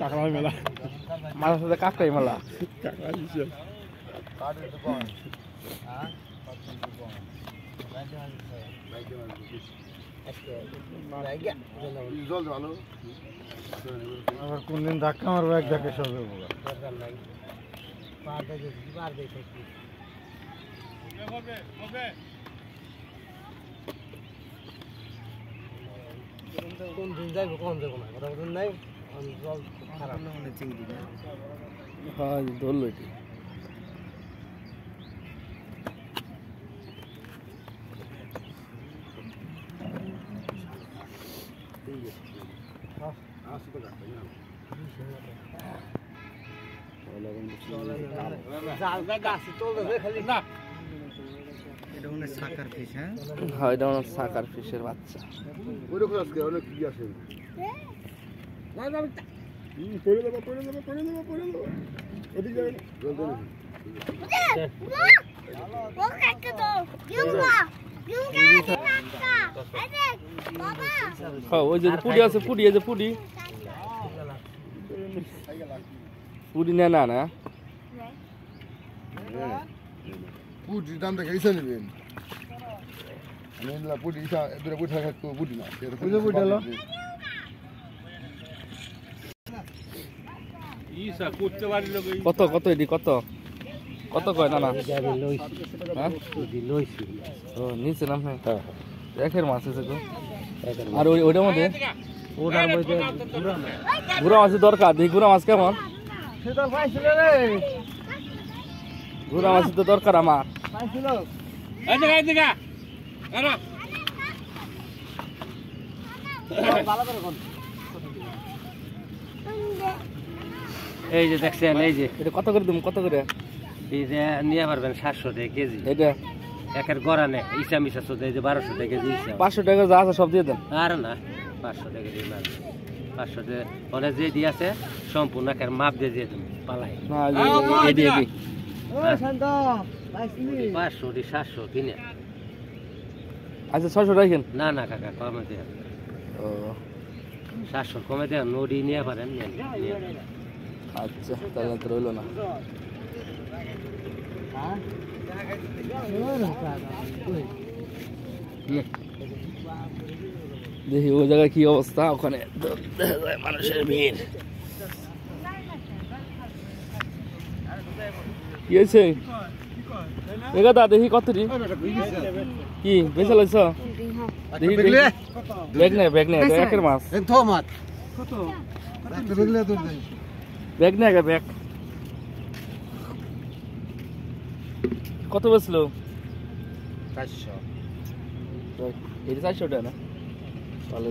কাকড়া মেলা মাছের সাথে কাকড়াই মেলা কাকড়া দিছে আবার কোনদিন ধাক্কা মারবো এক ধাক্কা সব কোন দিন যাইব কোন যাবো না কথা বলুন নাই জল খারাপ চিংড়ি না হ্যাঁ ধরলো এটি হ্যাঁ এটা অনেক সাকার ফিশের বাচ্চা ওই যে পুডি আছে পুডি এই যে পুডি পুডি নেয় না না পুডির দামটা কেসে নেবেন আমি পুডি দূরে পুডি থাকতো পুডি না পুডি হলো কত কত এটি কত কত কয় না না হ্যাঁ ও নিচে নাম একের মাছ আছে তো আর ওইটার মধ্যে গুড়া মাছের দরকার দেখি গুড়া মাছ কেমন গুড়া মাছের তো দরকার আমার এই যে দেখছেন এই যে এটা কত করে তুমি কত করে এই যে নিয়ে পারবেন 700 টাকা কেজি এটা একের গড়া নে ইসা মিশা শুধু এই যে 1200 টাকা কেজি ইসা 500 টাকা যা আছে সব দিয়ে দেন আর না 500 টাকা দিয়ে না 500 টাকা ওনে যে দিয়ে আছে সম্পূর্ণ একের মাপ দিয়ে দিয়ে দেন পালাই না এডি এডি ও শান্ত 500 দি 700 কিনে আচ্ছা 600 রাখেন না না কাকা কমে দেন ও 700 কমে দেন নদী নিয়ে পারেন আচ্ছা তাহলে তো রইলো না দেখি ওই জায়গায় কি অবস্থা ওখানে মানুষের ভিড় কি হয়েছে এগাদা দেখি কতটি কি বেচা লাগছ দেখি ব্যাগ নে একের মাছ ব্যাগ নে আগে ব্যাগ কত বেচল 400 এটা 400 টাকা না তাহলে